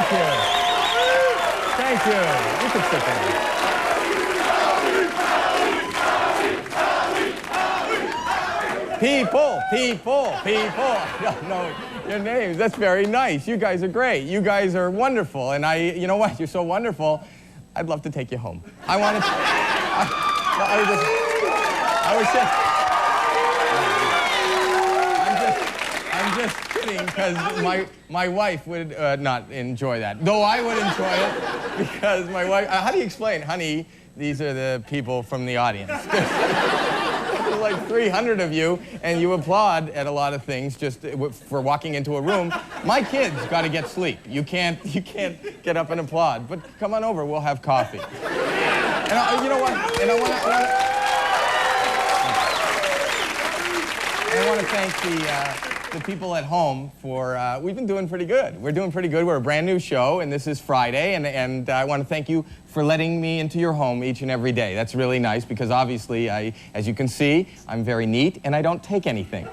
Thank you. Thank you. You can sit there. People. I don't know your names. That's very nice. You guys are great. You guys are wonderful. And you know what? You're so wonderful. I'd love to take you home. I want to. I'm just kidding, because my wife would not enjoy that. Though I would enjoy it, because my wife. How do you explain, honey? These are the people from the audience. There's like 300 of you, and you applaud at a lot of things just for walking into a room. My kids got to get sleep. You can't get up and applaud. But come on over, we'll have coffee. And you know what? And I want to thank the people at home for, we've been doing pretty good. We're doing pretty good. We're a brand new show, and this is Friday, and I want to thank you for letting me into your home each and every day. That's really nice, because obviously, as you can see, I'm very neat, and I don't take anything.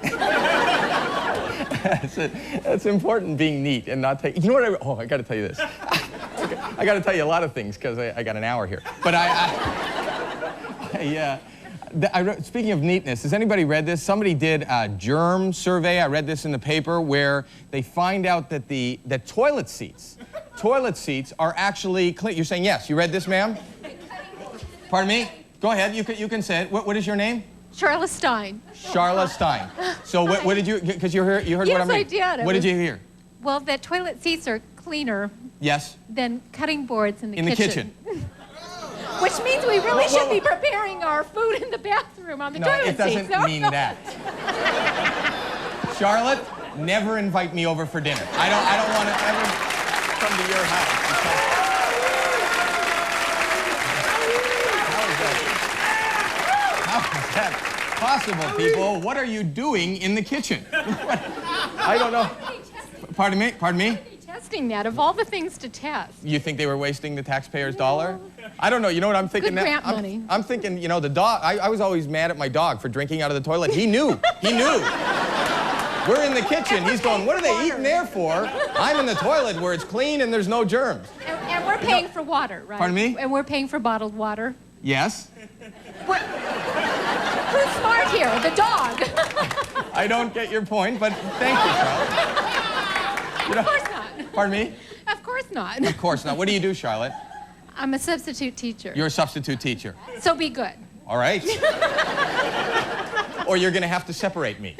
That's important, being neat and not take. You know what? I got to tell you this. I got to tell you a lot of things, because I got an hour here. But speaking of neatness, has anybody read this? Somebody did a germ survey. I read this in the paper, where they find out that that toilet seats are actually clean. You're saying yes. You read this, ma'am? Pardon me? Go ahead. You can say it. What is your name? Charlotte Stein. Charlotte Stein. So what did you? Because you heard what I'm reading. Yes, I did. What did you hear? Well, that toilet seats are cleaner. Yes. Than cutting boards in the kitchen. In the kitchen. Which means we really should be preparing our food in the bathroom on the toilet seats. No, it doesn't mean that. Charlotte, never invite me over for dinner. I don't want to ever come to your house. How is that possible, people? What are you doing in the kitchen? I don't know. Pardon me? Pardon me? Testing that, of all the things to test. You think they were wasting the taxpayers' dollar? I don't know. You know what I'm thinking now? Grant money. I'm thinking, you know, the dog. I was always mad at my dog for drinking out of the toilet. He knew. He knew. We're in the kitchen. He's going, what are they eating there for? I'm in the toilet where it's clean and there's no germs. And we're paying for water, right? Pardon me? And we're paying for bottled water. Yes. Who's smart here? The dog. I don't get your point, but thank you, Charlotte. Of course not. Pardon me? Of course not. Of course not. What do you do, Charlotte? I'm a substitute teacher. You're a substitute teacher. So be good. All right. Or you're going to have to separate me.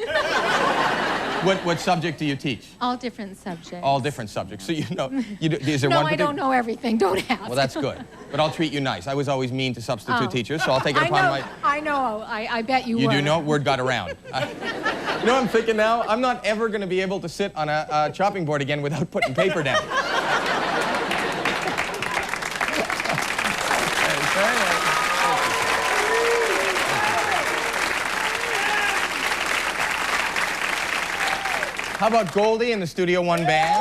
What subject do you teach? All different subjects. All different subjects. So you know, is there no, one? I don't know everything. Don't ask. Well, that's good. But I'll treat you nice. I was always mean to substitute teachers, so I'll take it upon my. I know. I bet you were. You do know? Word got around. You know what I'm thinking now? I'm not ever going to be able to sit on a chopping board again without putting paper down. How about Goldie and the Studio One band?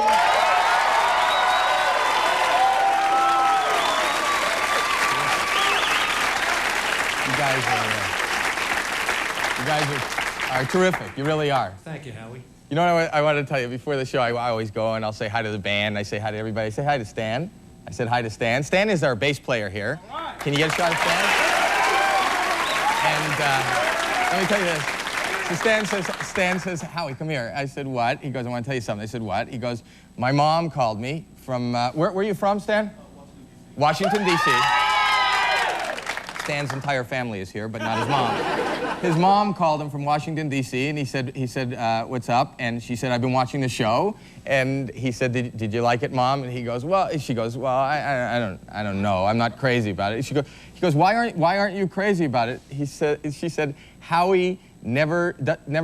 You guys are terrific. You really are. Thank you, Howie. You know what I wanted to tell you? Before the show, I always go and I'll say hi to the band. I say hi to everybody. I say hi to Stan. I said hi to Stan. Stan is our bass player here. Can you get a shot of Stan? And let me tell you this. So Stan says, Howie, come here. I said, what? He goes, I want to tell you something. I said, what? He goes, my mom called me from, where are you from, Stan? Washington, D.C. Stan's entire family is here, but not his mom. His mom called him from Washington, D.C., and he said, what's up? And she said, I've been watching the show. And he said, did you like it, Mom? And he goes, well, she goes, well, I don't know. I'm not crazy about it. He goes, why aren't you crazy about it? She said, Howie never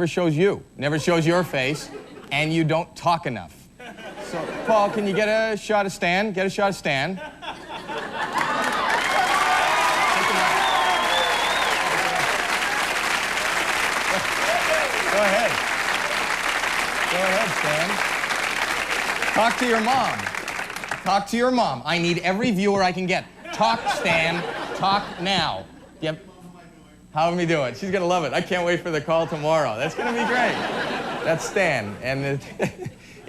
shows you, never shows your face, and you don't talk enough. So, Paul, can you get a shot of Stan? Get a shot of Stan. Go ahead. Go ahead, Stan. Talk to your mom. Talk to your mom. I need every viewer I can get. Talk, Stan. Talk now. Yep. How am I doing? She's going to love it. I can't wait for the call tomorrow. That's going to be great. That's Stan. And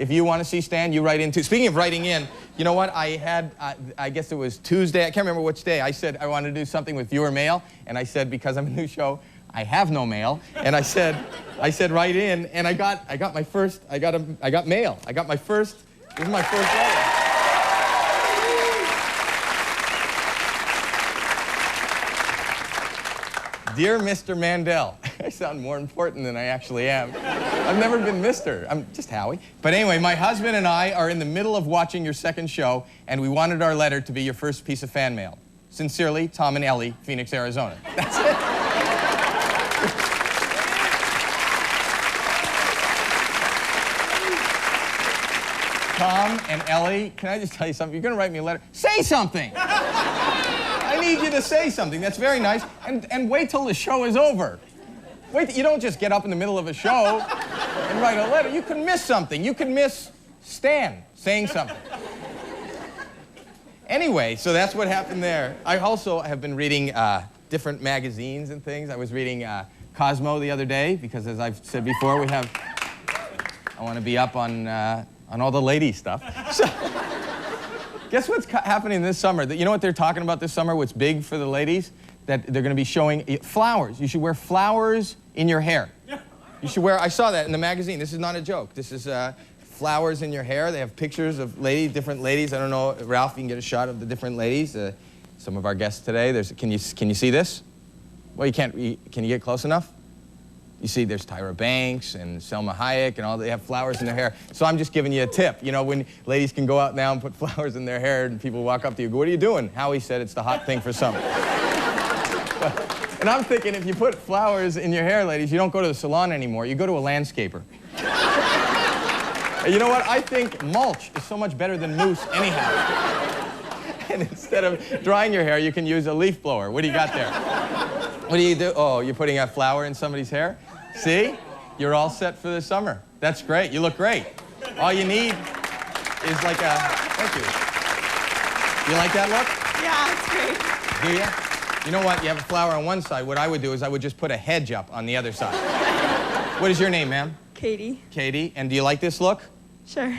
If you want to see Stan, you write in too. Speaking of writing in, you know what? I had, I guess it was Tuesday, I can't remember which day, I said I wanted to do something with viewer mail, and I said, because I'm a new show, I have no mail, and I said write in, and I got my first, I got mail. I got my first, this is my first letter. Dear Mr. Mandel, I sound more important than I actually am. I've never been Mr. I'm just Howie. But anyway, my husband and I are in the middle of watching your second show, and we wanted our letter to be your first piece of fan mail. Sincerely, Tom and Ellie, Phoenix, Arizona. That's it. Tom and Ellie, can I just tell you something? You're going to write me a letter. Say something! I need you to say something. That's very nice. And wait till the show is over. Wait, you don't just get up in the middle of a show and write a letter. You can miss something. You can miss Stan saying something. Anyway, so that's what happened there. I also have been reading different magazines and things. I was reading Cosmo the other day because, as I've said before, I want to be up on all the lady stuff. So, guess what's happening this summer? You know what they're talking about this summer? What's big for the ladies? That they're going to be showing flowers. You should wear flowers in your hair. You should wear, I saw that in the magazine. This is not a joke. This is flowers in your hair. They have pictures of different ladies. I don't know, Ralph, you can get a shot of the different ladies. Some of our guests today. Can you see this? Well, you can't. Can you get close enough? You see, there's Tyra Banks and Selma Hayek and all. They have flowers in their hair. So I'm just giving you a tip. You know, when ladies can go out now and put flowers in their hair, and people walk up to you, go, "What are you doing?" Howie said it's the hot thing for summer. And I'm thinking, if you put flowers in your hair, ladies, you don't go to the salon anymore. You go to a landscaper. And you know what? I think mulch is so much better than mousse anyhow. And instead of drying your hair, you can use a leaf blower. What do you got there? What do you do? Oh, you're putting a flower in somebody's hair? See? You're all set for the summer. That's great. You look great. All you need is like a... Thank you. You like that look? Yeah, it's great. Do you? You know what? You have a flower on one side. What I would do is I would just put a hedge up on the other side. What is your name, ma'am? Katie. Katie. And do you like this look? Sure.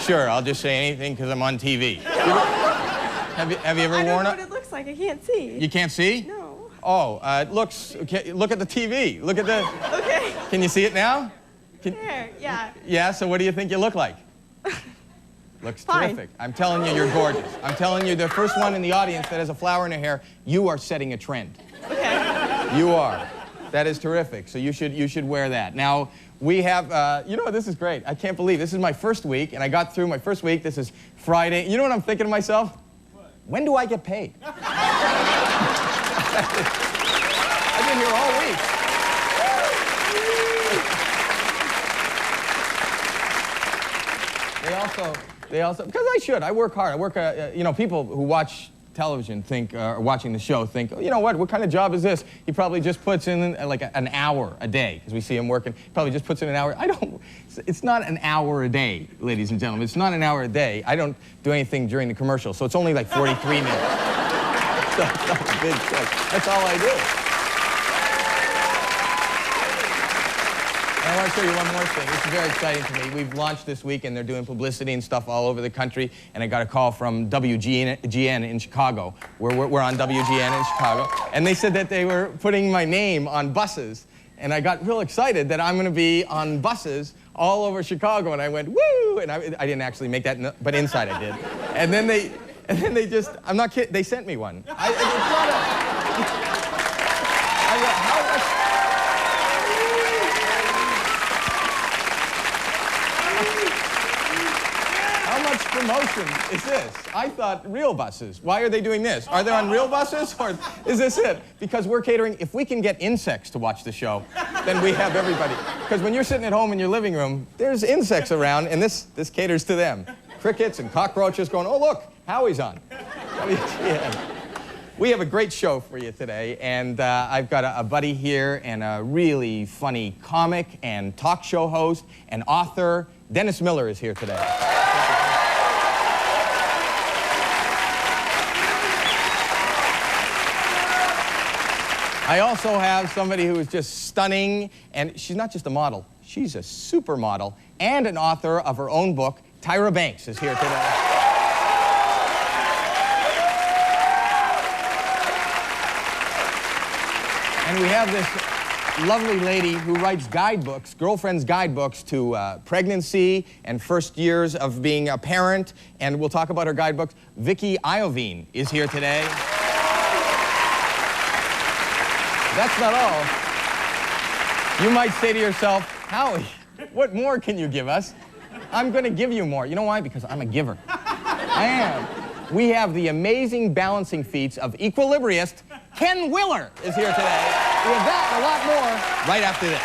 Sure, I'll just say anything because I'm on TV. Have you ever worn it? I don't know what it looks like. I can't see. You can't see? No. Oh, it looks... Okay, look at the TV. Look at the... Okay. Can you see it now? There, yeah. Yeah, so what do you think you look like? Looks Fine. terrific. I'm telling you, you're gorgeous. I'm telling you, the first one in the audience that has a flower in her hair, you are setting a trend. Okay. You are. That is terrific. So you should wear that. Now, we have, you know, this is great. I can't believe this is my first week, and I got through my first week. This is Friday. You know what I'm thinking to myself? What? When do I get paid? I've been here all week. They also, because I should. I work hard. I work, you know, people who watch television think, or watching the show think, oh, you know what kind of job is this? He probably just puts in like an hour a day, because we see him working. He probably just puts in an hour. It's not an hour a day, ladies and gentlemen. It's not an hour a day. I don't do anything during the commercial, so it's only like 43 minutes. So it's not a big check. That's all I do. And I want to show you one more thing. This is very exciting to me. We've launched this week, and they're doing publicity and stuff all over the country. And I got a call from WGN in Chicago. We're on WGN in Chicago. And they said that they were putting my name on buses. And I got real excited that I'm going to be on buses all over Chicago. And I went, woo! And I didn't actually make that, but inside I did. And then they just, I'm not kidding, they sent me one. Promotion is this? I thought real buses. Why are they doing this? Are they on real buses, or is this it? Because we're catering. If we can get insects to watch the show, then we have everybody. Because when you're sitting at home in your living room, there's insects around, and this caters to them. Crickets and cockroaches going, oh look, Howie's on. We have a great show for you today, and I've got a buddy here and a really funny comic and talk show host and author. Dennis Miller is here today. I also have somebody who is just stunning, and she's not just a model. She's a supermodel and an author of her own book. Tyra Banks is here today. And we have this lovely lady who writes guidebooks, girlfriend's guidebooks to pregnancy and first years of being a parent. And we'll talk about her guidebooks. Vicki Iovine is here today. That's not all. You might say to yourself, Howie, what more can you give us? I'm going to give you more. You know why? Because I'm a giver. I am. We have the amazing balancing feats of equilibrist Ken Willer is here today. We have that and a lot more right after this.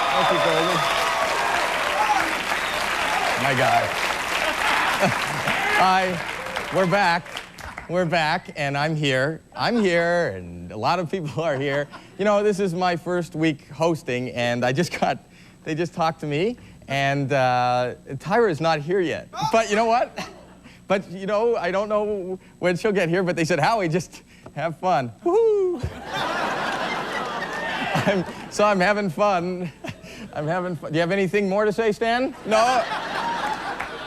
Thank you, Goldie. My God. Hi. We're back. We're back, and I'm here. I'm here, and a lot of people are here. You know, this is my first week hosting, and they just talked to me, and Tyra is not here yet. But you know what? But, you know, I don't know when she'll get here, but they said, Howie, just have fun. Woo-hoo! So I'm having fun. I'm having fun. Do you have anything more to say, Stan? No?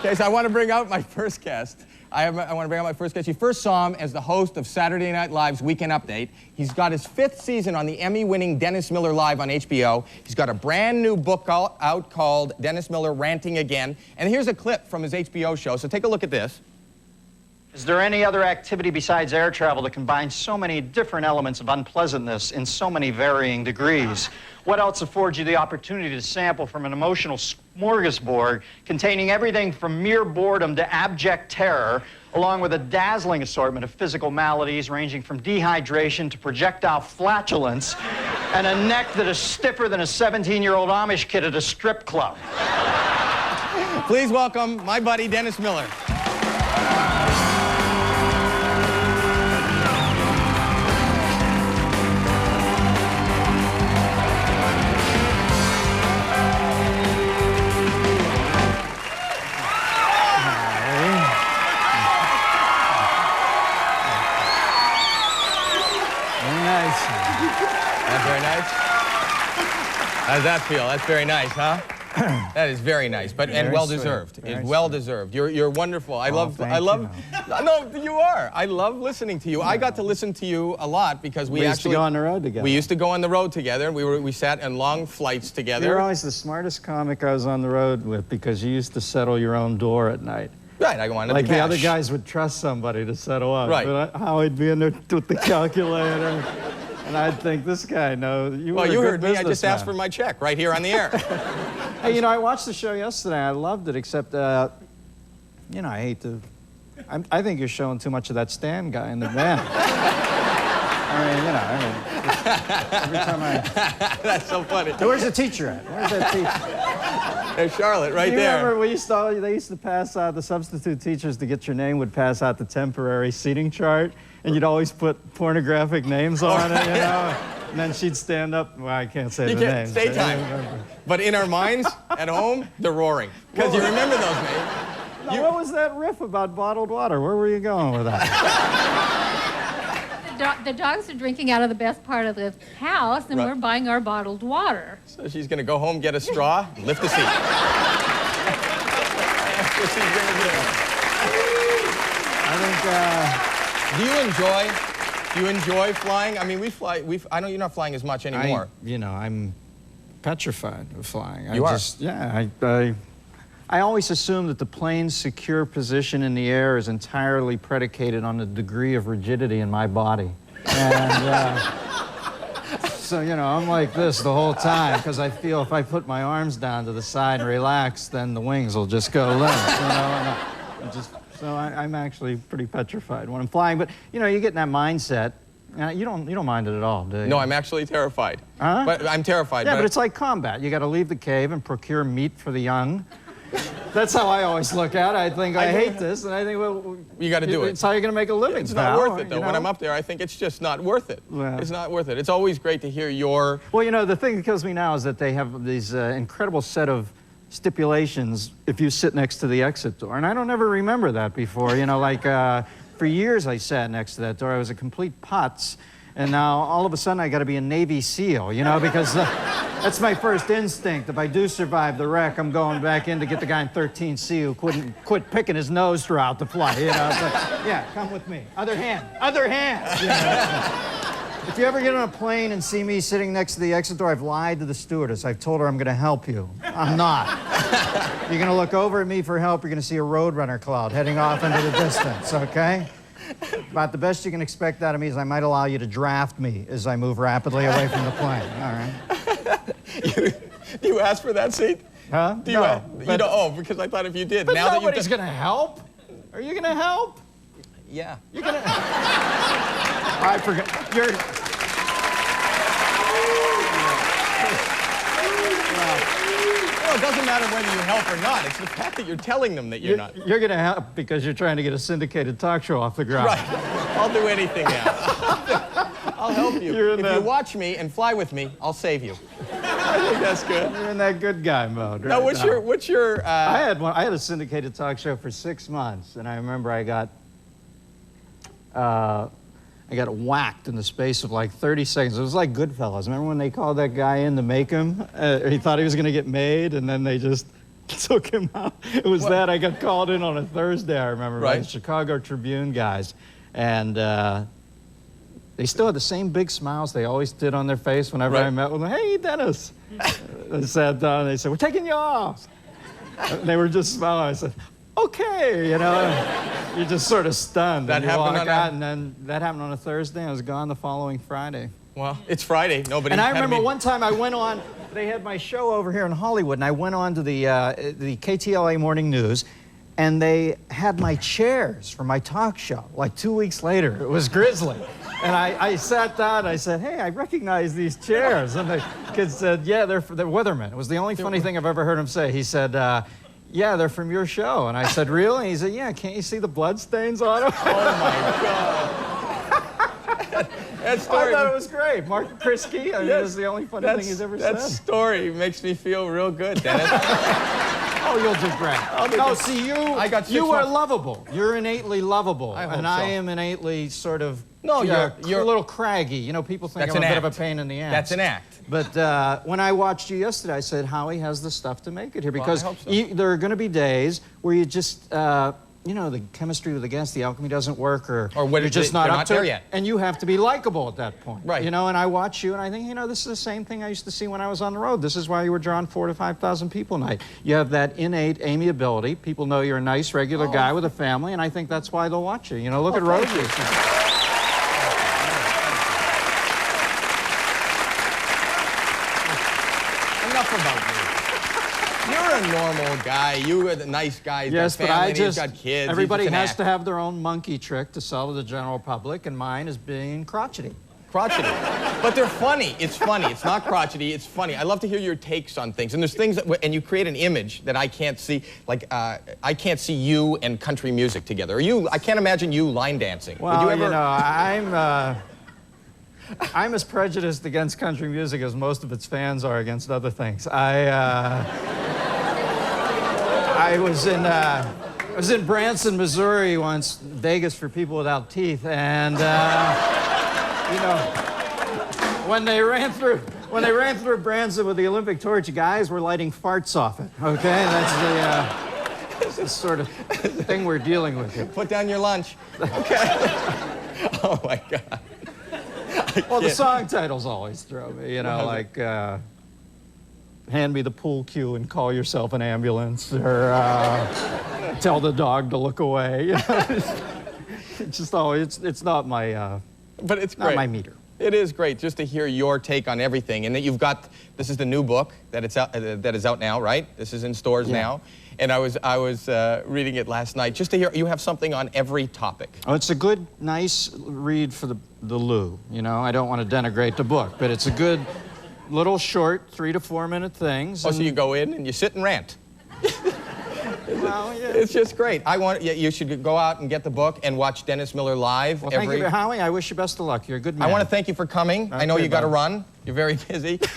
Okay, so I want to bring out my first guest. I want to bring out my first guest. You first saw him as the host of Saturday Night Live's Weekend Update. He's got his 5th season on the Emmy-winning Dennis Miller Live on HBO. He's got a brand new book out called Dennis Miller Ranting Again. And here's a clip from his HBO show, so take a look at this. Is there any other activity besides air travel that combines so many different elements of unpleasantness in so many varying degrees? What else affords you the opportunity to sample from an emotional smorgasbord containing everything from mere boredom to abject terror, along with a dazzling assortment of physical maladies ranging from dehydration to projectile flatulence and a neck that is stiffer than a 17-year-old Amish kid at a strip club? Please welcome my buddy, Dennis Miller. How does that feel? That's very nice, huh? That is very nice, but and well deserved. It's well deserved. You're wonderful. I love. No, you are. I love listening to you. I got to listen to you a lot because we used to go on the road together. We used to go on the road together. We sat in long flights together. You were always the smartest comic I was on the road with because you used to settle your own door at night. Right, I go on like the other guys would trust somebody to settle up. Right. But Howie'd be in there with the calculator. And I'd think, this guy knows. Well, you heard me. I just asked for my check right here on the air. Hey, you know, I watched the show yesterday. I loved it, except, you know, I hate to... I think you're showing too much of that Stan guy in the van. Every time I... That's so funny. Where's the teacher at? Where's that teacher? There's Charlotte right you there. Remember they used to pass out, the substitute teachers to get your name would pass out the temporary seating chart, and you'd always put pornographic names on it, you know? And then she'd stand up. Well, I can't say the names. Stay time. But in our minds, at home, they're roaring. Because you remember those names. Now, what was that riff about bottled water? Where were you going with that? The dogs are drinking out of the best part of the house, and we're buying our bottled water. So she's going to go home, get a straw, lift the seat. That's what she's going to do. I think, Do you enjoy flying? I mean, we fly. I know you're not flying as much anymore. I'm petrified of flying. You are? Yeah, I always assume that the plane's secure position in the air is entirely predicated on the degree of rigidity in my body. And so, you know, I'm like this the whole time because I feel if I put my arms down to the side and relax, then the wings will just go limp, you know. So I'm actually pretty petrified when I'm flying. But, you know, you get in that mindset. You don't mind it at all, do you? No, I'm actually terrified. Huh? But I'm terrified. Yeah, but it's like combat. You got to leave the cave and procure meat for the young. That's how I always look at it. I think I hate this, and I think, well, you got to do it. It's how you're going to make a living. It's not worth it, though. When I'm up there, I think it's just not worth it. Well. It's not worth it. It's always great to hear your... Well, you know, the thing that kills me now is that they have these incredible set of stipulations if you sit next to the exit door. And I don't ever remember that before. You know, like for years I sat next to that door. I was a complete putz. And now all of a sudden I got to be a Navy SEAL, you know, because that's my first instinct. If I do survive the wreck, I'm going back in to get the guy in 13C who quit picking his nose throughout the flight, you know. It's like, yeah, come with me. Other hand, other hand. You know? If you ever get on a plane and see me sitting next to the exit door, I've lied to the stewardess. I've told her I'm going to help you. I'm not. You're going to look over at me for help. You're going to see a Roadrunner cloud heading off into the distance, okay? About the best you can expect out of me is I might allow you to draft me as I move rapidly away from the plane. All right. Do you ask for that seat? Huh? Do you No. you don't, oh, because I thought if you did. But now nobody's going to help. Are you going to help? Yeah. You're going to... I forgot. You're... Well, it doesn't matter whether you help or not. It's the fact that you're telling them that you're not. You're going to help because you're trying to get a syndicated talk show off the ground. Right. I'll do anything now. I'll help you. You're in if you watch me and fly with me, I'll save you. I think that's good. You're in that good guy mode. Now, Right what's your? I had a syndicated talk show for 6 months, and I remember I got whacked in the space of like 30 seconds. It was like Goodfellas. Remember when they called that guy in to make him? He thought he was going to get made, and then they just took him out. It was that I got called in on a Thursday, I remember, by the Chicago Tribune guys. And they still had the same big smiles they always did on their face whenever I met with them. Hey, Dennis. They sat down and they said, we're taking you off. And they were just smiling. I said, okay, you know. You're just sort of stunned. That happened on out, and then that happened on a Thursday. I was gone the following Friday. Well, it's Friday. Nobody. And I remember one time I went on. They had my show over here in Hollywood, and I went on to the KTLA Morning News, and they had my chairs for my talk show. Like 2 weeks later, it was Grizzly. And I sat down and I said, hey, I recognize these chairs. And the kid said, yeah, they're Weathermen. It was the only funny thing I've ever heard him say. He said, yeah, they're from your show. And I said, really? And he said, yeah, can't you see the blood stains on them? Oh, my God. That story, I thought it was great. Mark Krisky, I mean, it was the only funny thing he's ever said. That story makes me feel real good, Dennis. Oh, you'll do great. No, see, you are lovable. You're innately lovable. And I am innately sort of you're a little craggy. You know, people think I'm a bit of a pain in the ass. That's an act. But when I watched you yesterday, I said, Howie has the stuff to make it here. Because well, I hope so. There are going to be days where you just, you know, the chemistry with the guests, the alchemy doesn't work, or when you're just not up to there it, yet. and you have to be likable at that point. Right. You know, and I watch you, and I think, you know, this is the same thing I used to see when I was on the road. This is why you were drawing 4,000 to 5,000 people a night. You have that innate amiability. People know you're a nice, regular guy with a family, and I think that's why they'll watch you. You know, look at Rosie. You're a normal guy. You're a nice guy. He's got family, he's got kids. Everybody has to have their own monkey trick to sell to the general public, and mine is being crotchety. Crotchety. But they're funny. It's funny. It's not crotchety. It's funny. I love to hear your takes on things. And there's things that, and you create an image that I can't see. Like, I can't see you and country music together. Or I can't imagine you line dancing. Well, would you ever... you know, I'm as prejudiced against country music as most of its fans are against other things. I was in Branson, Missouri once, Vegas for people without teeth, and you know, when they ran through Branson with the Olympic torch, guys were lighting farts off it. Okay, that's the sort of thing we're dealing with here. Put down your lunch. Okay. Oh my God. Well, the song titles always throw me, you know, like hand me the pool cue and call yourself an ambulance, or tell the dog to look away. You know? It's just always, it's not my, but it's not great. my meter. It is great just to hear your take on everything, and that you've got, this is the new book that is out now, right? This is in stores now. And I was reading it last night just to hear you have something on every topic. Oh, it's a good, nice read for the loo. You know, I don't want to denigrate the book, but it's a good little short 3 to 4 minute things. Oh, so you go in and you sit and rant. Well, yeah. It's just great. You should go out and get the book and watch Dennis Miller live. Well, thank you, Howie. I wish you best of luck. You're a good man. I want to thank you for coming. I know you got to run. You're very busy. Do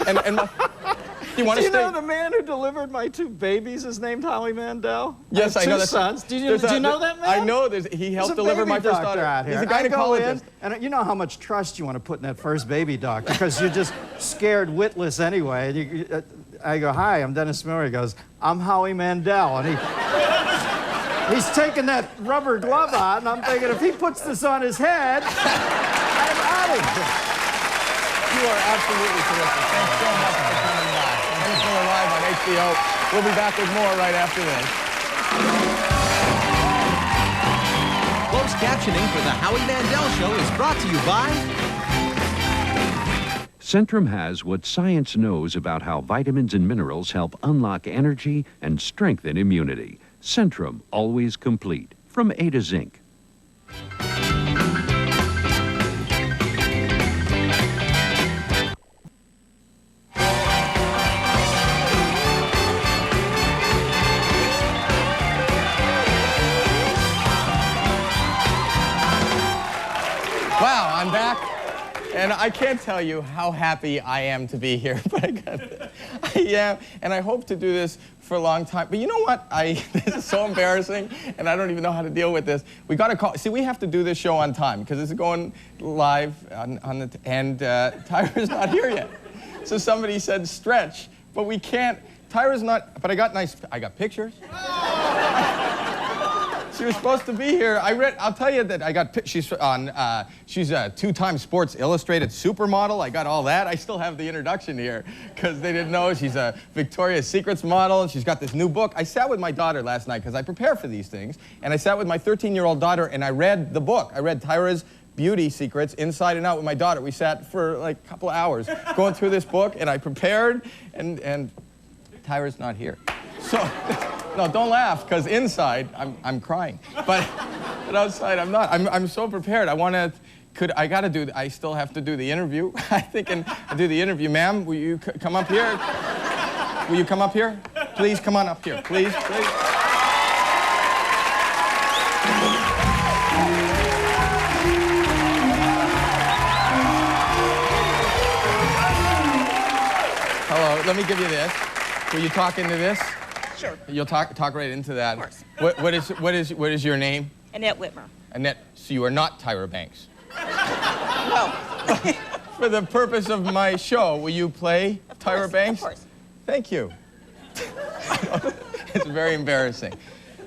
you want to stay? Do you know the man who delivered my 2 babies is named Howie Mandel? Yes, I know. 2 sons. Do you know that man? I know. He helped deliver my first daughter. Out here. He's a gynecologist. And you know how much trust you want to put in that first baby doctor because you're just scared witless anyway. And I go, hi, I'm Dennis Miller. He goes, I'm Howie Mandel. And he's taking that rubber glove out, and I'm thinking, if he puts this on his head, I'm out of here. You are absolutely terrific. Thanks so much for coming by. Dennis Miller Live on HBO. We'll be back with more right after this. Closed captioning for the Howie Mandel Show is brought to you by... Centrum has what science knows about how vitamins and minerals help unlock energy and strengthen immunity. Centrum, always complete, from A to Zinc. Wow, I'm back. And I can't tell you how happy I am to be here, but I am, and I hope to do this for a long time. But you know what? This is so embarrassing, and I don't even know how to deal with this. We got to call. See, we have to do this show on time because this is going live and Tyra's not here yet. So somebody said stretch, but we can't. Tyra's not. But I got pictures. She was supposed to be here. I'll tell you that I got, she's a 2-time Sports Illustrated supermodel. I got all that. I still have the introduction here because they didn't know she's a Victoria's Secrets model and she's got this new book. I sat with my daughter last night because I prepare for these things. And I sat with my 13-year-old daughter and I read the book. I read Tyra's Beauty Secrets inside and out with my daughter. We sat for like a couple of hours going through this book and I prepared and Tyra's not here. So, no, don't laugh, because inside, I'm crying. But outside, I'm not. I'm so prepared. I still have to do the interview. I think, and do the interview. Ma'am, will you come up here? Will you come up here? Please come on up here. Please, please. Hello, let me give you this. Will you talk into this? Sure. You'll talk right into that. Of course. What is your name? Annette Whitmer. Annette. So you are not Tyra Banks. No. For the purpose of my show, will you play Tyra Banks? Of course. Thank you. It's very embarrassing.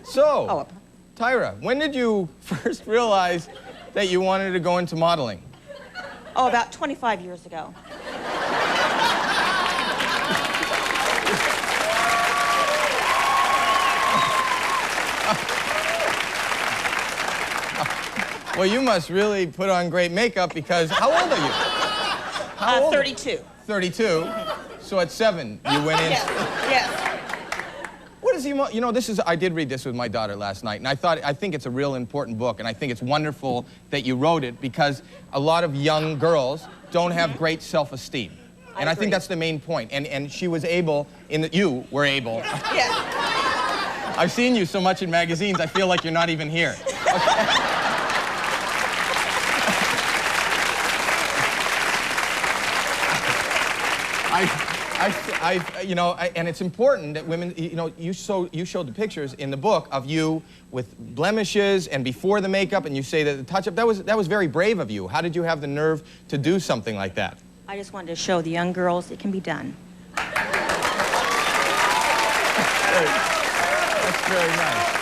So, Tyra, when did you first realize that you wanted to go into modeling? Oh, about 25 years ago. Well, you must really put on great makeup because how old are you? How old? 32. 32. So at 7, you went in. Yes. What is you know, I did read this with my daughter last night, and I think it's a real important book, and I think it's wonderful that you wrote it because a lot of young girls don't have great self-esteem. And I think that's the main point. And she was able, you were able. Yes. I've seen you so much in magazines, I feel like you're not even here. Okay? And it's important that women, you showed the pictures in the book of you with blemishes and before the makeup, and you say that the touch-up, that was very brave of you. How did you have the nerve to do something like that? I just wanted to show the young girls it can be done. That's very nice.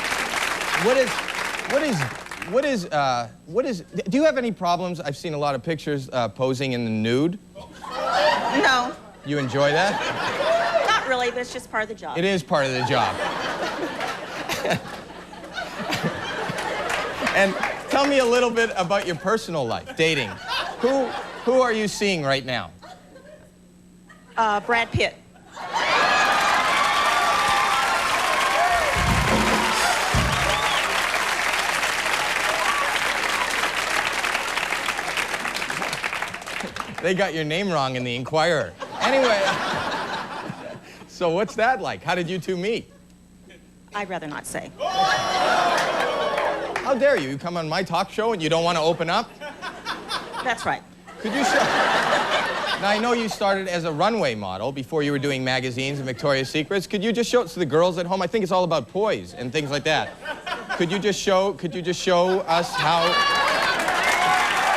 Do you have any problems? I've seen a lot of pictures posing in the nude. No. You enjoy that? Not really, but it's just part of the job. It is part of the job. And tell me a little bit about your personal life, dating. Who are you seeing right now? Brad Pitt. They got your name wrong in the Inquirer. Anyway, so what's that like? How did you two meet? I'd rather not say. How dare you? You come on my talk show and you don't want to open up? That's right. Could you show? Now, I know you started as a runway model before you were doing magazines and Victoria's Secrets. Could you just show it to the girls at home? I think it's all about poise and things like that. Could you just show us how...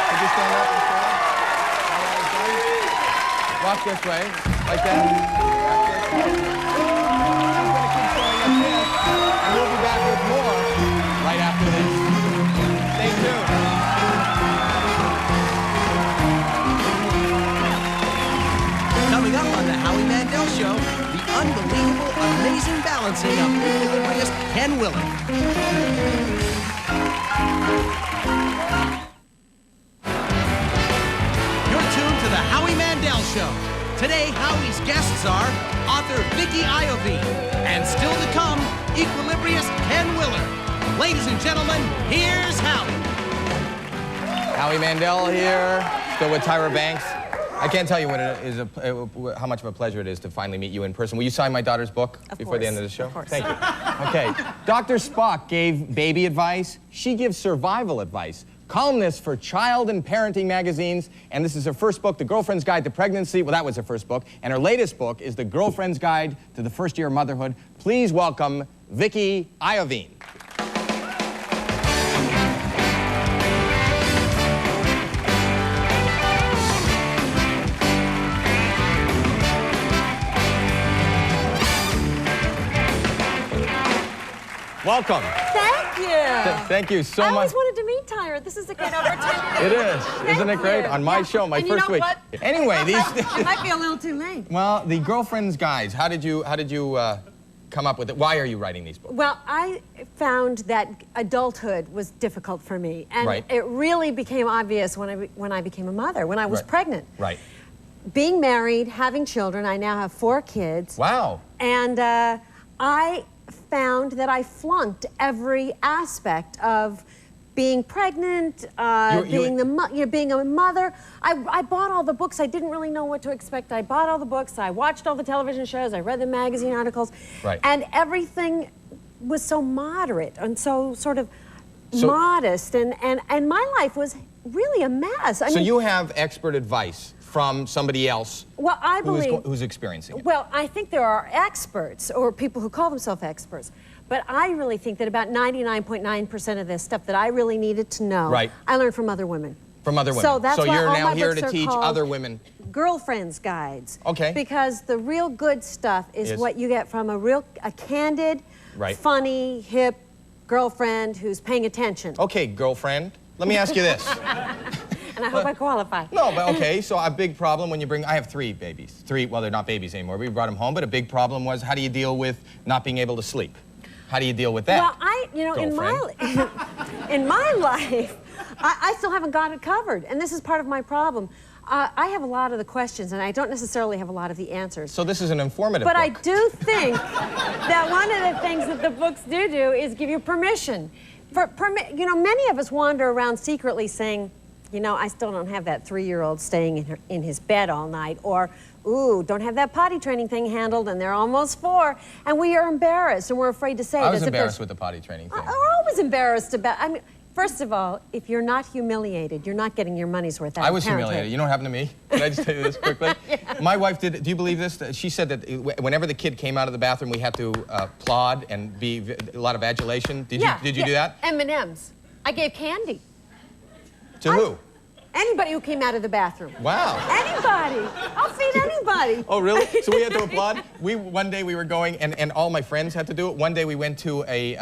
Could you stand up and show us? Walk this way, like that. I'm going to keep showing us this, and we'll be back with more right after this. Stay tuned. Coming up on the Howie Mandel Show, the unbelievable, amazing balancing of equilibrious Ken Willard. You're tuned to the Howie Mandel Show. Today, Howie's guests are author Vicki Iovine, and still to come, equilibrious Ken Willard. Ladies and gentlemen, here's Howie. Howie Mandel here, still with Tyra Banks. I can't tell you what it is, how much of a pleasure it is to finally meet you in person. Will you sign my daughter's book before the end of the show? Of course. Thank you. Okay, Dr. Spock gave baby advice. She gives survival advice. Columnist for child and parenting magazines, and this is her first book, The Girlfriend's Guide to Pregnancy. Well, that was her first book, and her latest book is The Girlfriend's Guide to the First Year of Motherhood. Please welcome Vicki Iovine. Welcome. Thank you. Thank you so much. I always wanted to meet Tyra. This is a great opportunity. It is. Isn't it great? On my show, my first week. What? Anyway, these... It might be a little too late. Well, the Girlfriend's Guides, how did you come up with it? Why are you writing these books? Well, I found that adulthood was difficult for me. And Right. it really became obvious when I became a mother, when I was pregnant. Right. Being married, having children, I now have 4 kids. Wow. And I found that I flunked every aspect of being pregnant, being a mother. I bought all the books. I didn't really know what to expect. I bought all the books. I watched all the television shows. I read the magazine articles. Right. And everything was so moderate and so sort of modest. And my life was really a mess. I mean, you have expert advice from somebody else well, I believe, who's experiencing it. Well, I think there are experts or people who call themselves experts. But I really think that about 99.9% of this stuff that I really needed to know, I learned from other women. From other women. So that's why you're all now my here books to are teach called other women. Girlfriend's Guides. Okay. Because the real good stuff is what you get from a candid, funny, hip girlfriend who's paying attention. Okay, girlfriend, let me ask you this. And I hope I qualify. No, but okay, so a big problem when you bring, I have 3 babies. 3, well, they're not babies anymore. We brought them home, but a big problem was how do you deal with not being able to sleep? How do you deal with that? Well, in my life, I still haven't got it covered, and this is part of my problem. I have a lot of the questions, and I don't necessarily have a lot of the answers. So this is an informative book. But I book. do think that one of the things that the books do is give you permission. Many of us wander around secretly saying, I still don't have that 3-year-old staying in his bed all night, or, ooh, don't have that potty training thing handled, and they're almost 4, and we are embarrassed, and we're afraid to say it. I was embarrassed with the potty training thing. I'm always embarrassed about, first of all, if you're not humiliated, you're not getting your money's worth out of I was parenthood. humiliated. You know what happened to me? Can I just tell you this quickly? My wife did you believe this? She said that whenever the kid came out of the bathroom, we had to applaud and be a lot of adulation. Did you do that? M&Ms. I gave candy. To who? Anybody who came out of the bathroom. Wow. Anybody. I'll feed anybody. Oh, really? So we had to applaud? One day we were going, and all my friends had to do it. One day we went to a,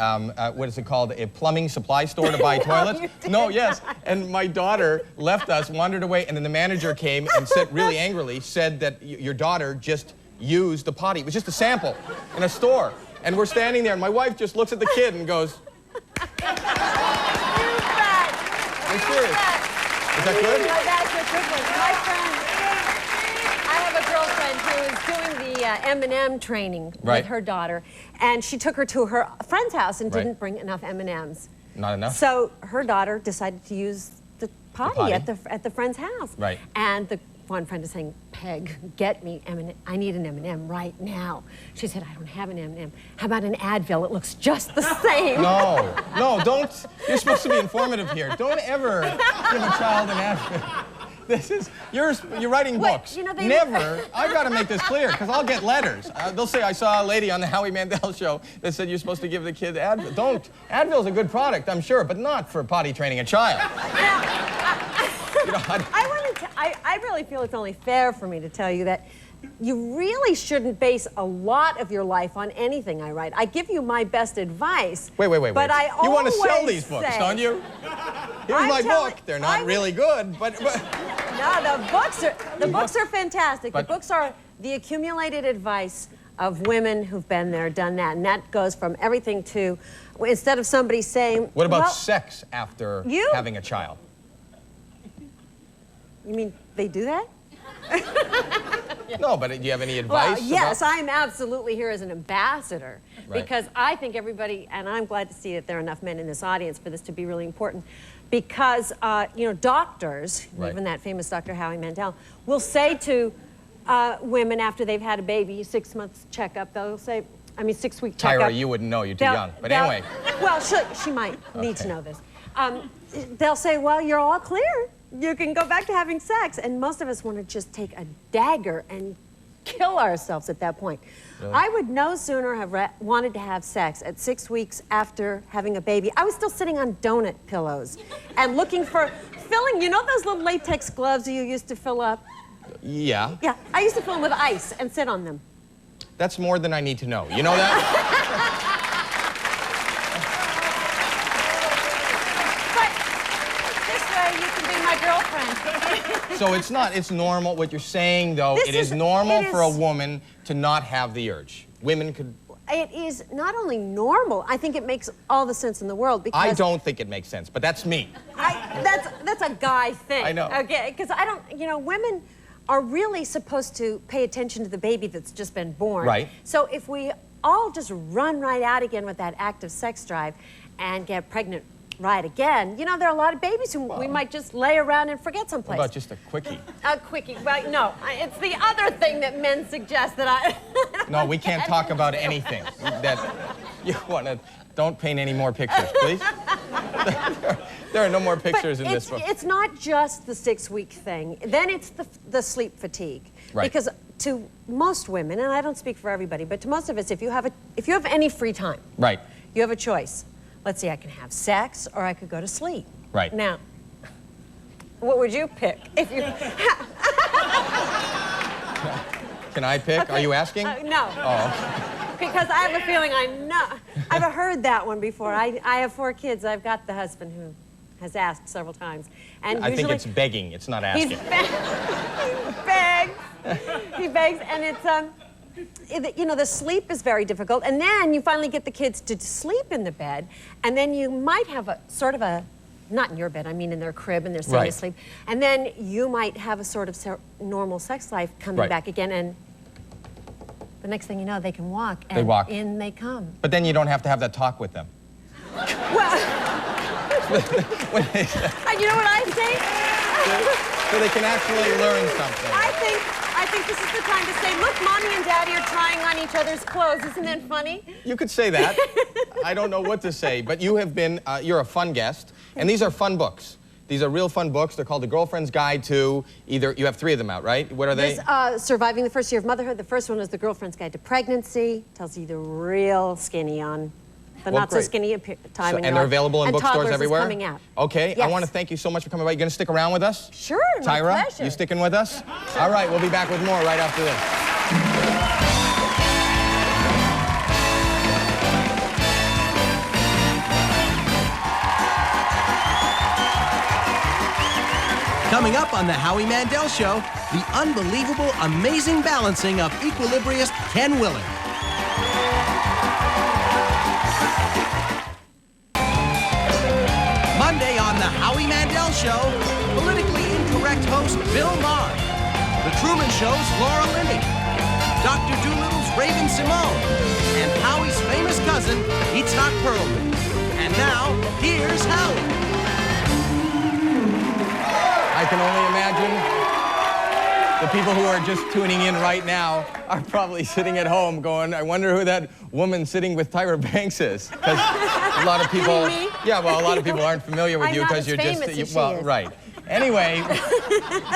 what is it called, a plumbing supply store to buy toilets. No, yes. And my daughter left us, wandered away, and then the manager came and said, really angrily, said that your daughter just used the potty. It was just a sample in a store. And we're standing there, and my wife just looks at the kid and goes, I'm serious. Is that good? No, that's a good one. My friend, I have a girlfriend who is doing the M&M training with her daughter, and she took her to her friend's house and didn't bring enough M&Ms. Not enough? So her daughter decided to use the potty. At the friend's house. Right. And the one friend is saying, Peg, get me M&M. I need an M&M right now. She said, I don't have an M&M. How about an Advil? It looks just the same. No, don't. You're supposed to be informative here. Don't ever give a child an Advil. This is, you're writing books. You know, Never, I've got to make this clear, because I'll get letters. They'll say, I saw a lady on the Howie Mandel Show that said you're supposed to give the kid Advil. Don't. Advil's a good product, I'm sure, but not for potty training a child. You know, I really feel it's only fair for me to tell you that you really shouldn't base a lot of your life on anything I write. I give you my best advice. Wait. But I you want to always sell these books, say, don't you? Here's my book. They're not really good, but... No, the books are fantastic. The books are the accumulated advice of women who've been there, done that, and that goes from everything to, instead of somebody saying... What about well, sex after having a child? You mean they do that? No, but do you have any advice? Well, yes, I'm absolutely here as an ambassador because I think everybody, and I'm glad to see that there are enough men in this audience for this to be really important, because, you know, doctors, even that famous Dr. Howie Mandel, will say to women after they've had a baby, 6 months checkup, they'll say, 6-week checkup. Tyra, you wouldn't know, you're too young. But anyway. Well, she might need to know this. They'll say, well, you're all clear. You can go back to having sex. And most of us want to just take a dagger and kill ourselves at that point. Really? I would no sooner have wanted to have sex at 6 weeks after having a baby. I was still sitting on donut pillows and looking for filling. You know those little latex gloves you used to fill up? Yeah. Yeah, I used to fill them with ice and sit on them. That's more than I need to know. You know that? So it's normal. What you're saying, though, it is normal for a woman to not have the urge. Women could... It is not only normal, I think it makes all the sense in the world because... I don't think it makes sense, but that's me. That's a guy thing. I know. Okay, because I don't, you know, women are really supposed to pay attention to the baby that's just been born. Right. So if we all just run right out again with that active sex drive and get pregnant right again, you know, there are a lot of babies who we might just lay around and forget someplace. What about just a quickie? A quickie. Well, no, it's the other thing that men suggest that I... No, we can't talk about anything that you want to... Don't paint any more pictures, please. There are no more pictures in this book. It's not just the 6-week thing. Then it's the sleep fatigue. Right. Because to most women, and I don't speak for everybody, but to most of us, if you have any free time, right, you have a choice. Let's see, I can have sex or I could go to sleep. Right. Now, what would you pick if you... Can I pick? Okay. Are you asking? No. Oh. Because I have a feeling I know. I've heard that one before. I have 4 kids. I've got the husband who has asked several times. And I think it's begging. It's not asking. He begs. He begs, and it's you know, the sleep is very difficult, and then you finally get the kids to sleep in the bed, and then you might have a sort of a, not in your bed, I mean in their crib, and they're staying asleep, and then you might have a sort of normal sex life coming back again, and the next thing you know, they can walk, and in they come. But then you don't have to have that talk with them. Well, you know what I say? So they can actually learn something. I think this is the time to say, look, Mommy and Daddy are trying on each other's clothes. Isn't that funny? You could say that. I don't know what to say, but you have been, you're a fun guest, and these are fun books. These are real fun books. They're called The Girlfriend's Guide to you have 3 of them out, right? What are they? Surviving the First Year of Motherhood. The first one is The Girlfriend's Guide to Pregnancy. Tells you the real skinny on the not so skinny time in your And they're available in bookstores everywhere? Is coming out. Okay, yes. I want to thank you so much for coming by. You going to stick around with us? Sure, my Tyra, pleasure. you sticking with us? All right, we'll be back with more right after this. Coming up on the Howie Mandel Show, the unbelievable, amazing balancing of equilibriist Ken Willard. Monday on the Howie Mandel Show, politically incorrect host Bill Maher, The Truman Show's Laura Linney, Dr. Doolittle's Raven Simone, and Howie's famous cousin, Yitzhak Perlman. And now, here's Howie. I can only imagine The people who are just tuning in right now are probably sitting at home going, I wonder who that woman sitting with Tyra Banks is. Because a lot of people, Me? yeah, well, a lot of people aren't familiar with I'm you not because as you're famous just, as she well, is. right. Anyway,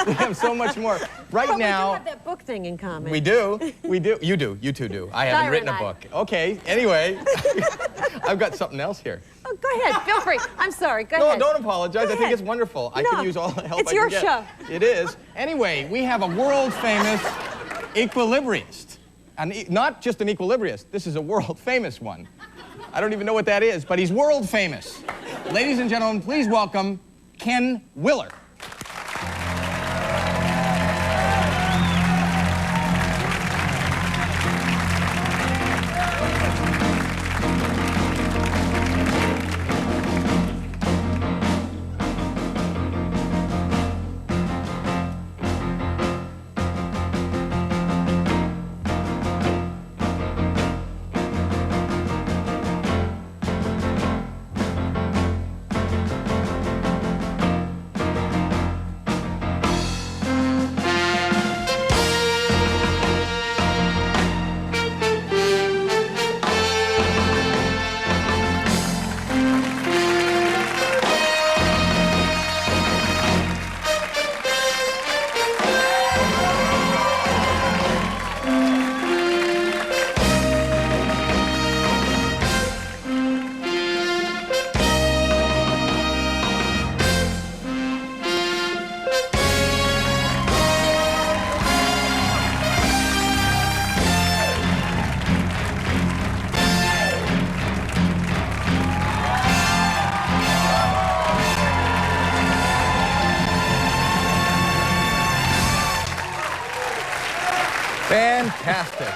we have so much more. Right But now, we do have that book thing in common. we do. You do. You two do. I haven't Tyra written and a I. book. Okay, anyway, I've got something else here. Oh, go ahead. Feel free. I'm sorry. Go No, ahead. don't apologize. Go I think ahead. it's wonderful. I No, can use all the help it's I your can get. show. It is. Anyway, we have a world-famous equilibriist. Not just an equilibriist. This is a world-famous one. I don't even know what that is, but he's world-famous. Ladies and gentlemen, please welcome Ken Willer. Fantastic.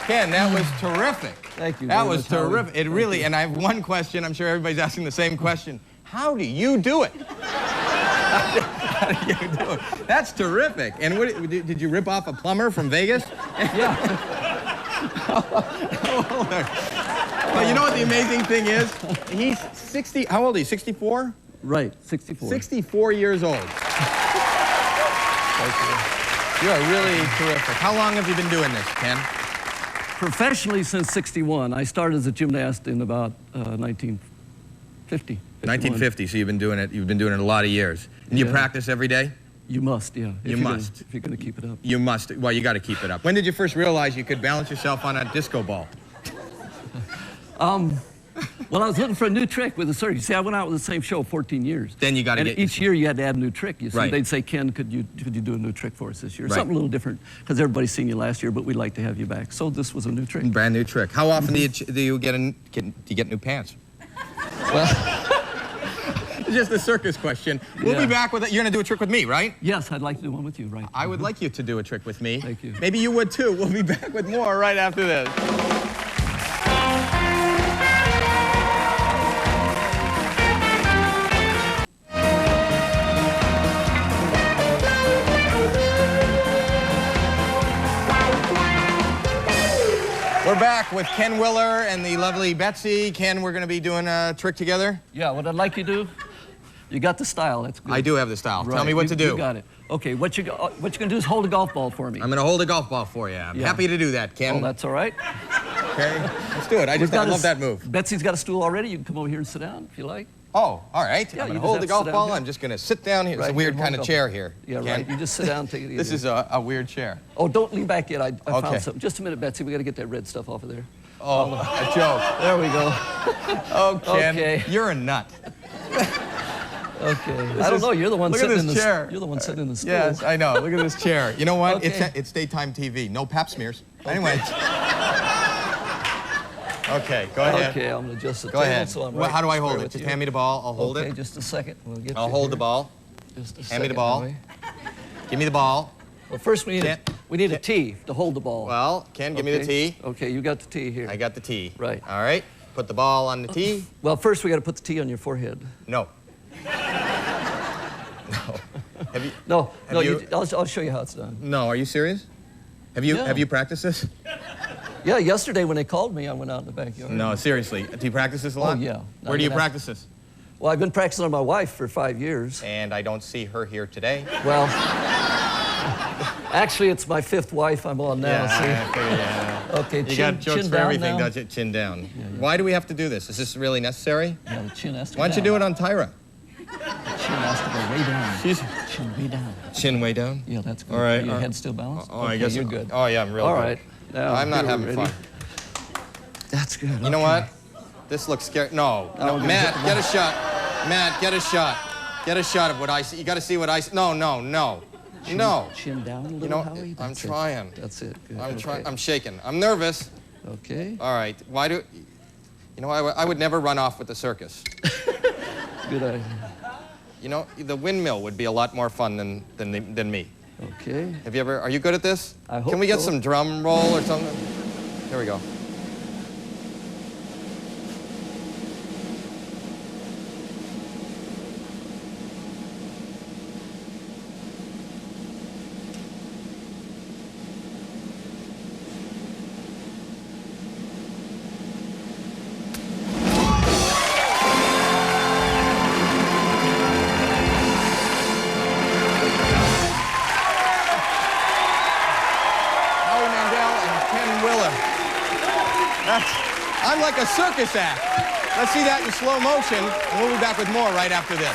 Ken, that was terrific. Thank you That very was much, Howie. terrific. It really, and I have one question. I'm sure everybody's asking the same question. How do you do it? How do you do it? That's terrific. And what, did you rip off a plumber from Vegas? Yeah. Well, you know what the amazing thing is? He's 60, how old is he, 64? Right, 64. 64 years old. You are really terrific. How long have you been doing this, Ken? Professionally since 61. I started as a gymnast in about 1950. 1950, so you've been doing it a lot of years. And you Yeah. practice every day? You must, yeah. You must. If you're going to keep it up. You must. Well, you got to keep it up. When did you first realize you could balance yourself on a disco ball? Well, I was looking for a new trick with the circus. See, I went out with the same show 14 years. Then you got to And get each year you had to add a new trick. You see, Right. they'd say, Ken, could you do a new trick for us this year? Right. Something a little different, because everybody's seen you last year, but we'd like to have you back. So this was a new trick. Brand new trick. How often do you get new pants? Well, It's just a circus question. We'll be Yeah. back with it. You're going to do a trick with me, right? yes, I'd like to do one with you, right? I would like you to do a trick with me. Thank you. Maybe you would too. We'll be back with more right after this. We're back with Ken Willer and the lovely Betsy. Ken, we're going to be doing a trick together. Yeah, what I'd like you to do, you got the style, that's good. I do have the style. Tell Right, me what to do. You got it. Okay, what you're gonna do is hold a golf ball for me. I'm going to hold a golf ball for you. I'm Yeah. happy to do that, Ken. Oh, that's all right. Okay, let's do it. I love that move. Betsy's got a stool already. You can come over here and sit down if you like. Oh, all right. Yeah, I'm going you to just hold have the to golf sit down ball. here. I'm just going to sit down here. It's Right, a weird hold kind the of golf chair ball. here. Yeah, Ken. right. You just sit down, take it easy. This is a weird chair. Oh, don't lean back yet. I Okay. found something. Just a minute, Betsy. We got to get that red stuff off of there. Oh, a joke. There we go. Oh, Ken, Okay. you're a nut. Okay. I don't know. You're the one look at sitting this in the chair. You're the one sitting in the stool. Yes, I know. Look at this chair. You know what? Okay. It's daytime TV. No pap smears. Anyway. Okay, go ahead. Okay, I'm gonna adjust the Go table ahead. so I'm Well, right how do I hold square it? with Just you. hand me the ball. I'll hold Okay, it. just a second. We'll get I'll you hold here. the ball. Just a Hand me the second, ball. Howie. Give me the ball. Well, first we Can't- need a tee to hold the ball. Well, Ken, give me the Okay. tee. Okay, you got the tee here. I got the tee. Right. All right. Put the ball on the tee. Well, first we got to put the tee on your forehead. No. No. Have you? No, Have no, you- I'll show you how it's done. No. Are you serious? Have you Yeah. practiced this? Yeah, yesterday when they called me, I went out in the backyard. No, seriously. Do you practice this a lot? Oh, yeah. Where do you I'm gonna- practice this? Well, I've been practicing on my wife for 5 years. And I don't see her here today. Well, Actually, it's my 5th wife I'm on now. See? Okay, You got jokes chin for down everything, now. don't you? Chin down. Why do we have to do this? Is this really necessary? Yeah, the chin has to Why don't you do it on Tyra? The chin has to go way down. Chin way down. Chin way down? Yeah, that's good. All right. Your head still balanced? Oh, Okay, I guess you're good. Oh, yeah, I'm real All good. right. Now, I'm not here, having ready? fun. That's good. You know what? This looks scary. No, we're gonna Matt, hit the get a shot. Matt, get a shot. Get a shot of what I see. You got to see what I see. No. No. Chin down a little, You know, Howie. I'm That's it. trying. That's it. Good. I'm okay. trying. I'm shaking. I'm nervous. Okay. All right. Why do? You know, I would never run off with the circus. Good idea. You know, the windmill would be a lot more fun than me. Okay. Have you ever? Are you good at this? I hope Can we get so. some drum roll or something? Here we go. Howie Mandel and Ken Willer. I'm like a circus act. Let's see that in slow motion, and we'll be back with more right after this.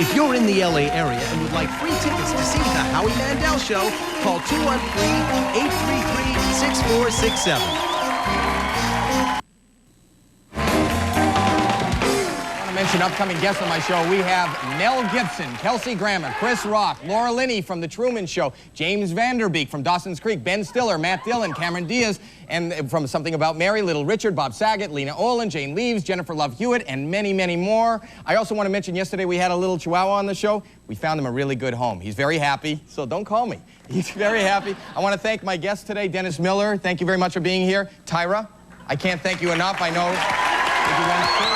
If you're in the LA area and would like free tickets to see the Howie Mandel Show, call 213-833-6467. Mention upcoming guests on my show. We have Mel Gibson, Kelsey Grammer, Chris Rock, Laura Linney from The Truman Show, James Vanderbeek from Dawson's Creek, Ben Stiller, Matt Dillon, Cameron Diaz, and from Something About Mary, Little Richard, Bob Saget, Lena Olin, Jane Leaves, Jennifer Love Hewitt, and many, many more. I also want to mention yesterday we had a little Chihuahua on the show. We found him a really good home. He's very happy, so don't call me. He's very happy. I want to thank my guest today, Dennis Miller. Thank you very much for being here. Tyra, I can't thank you enough. I know you went through it.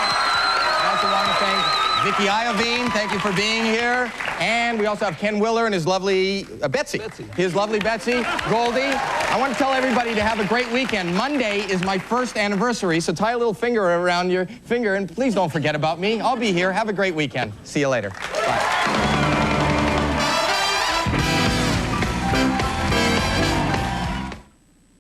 I also want to thank Vicki Iovine, thank you for being here. And we also have Ken Willer and his lovely Betsy. His lovely Betsy, Goldie. I want to tell everybody to have a great weekend. Monday is my 1st anniversary, so tie a little finger around your finger and please don't forget about me. I'll be here. Have a great weekend. See you later. Bye.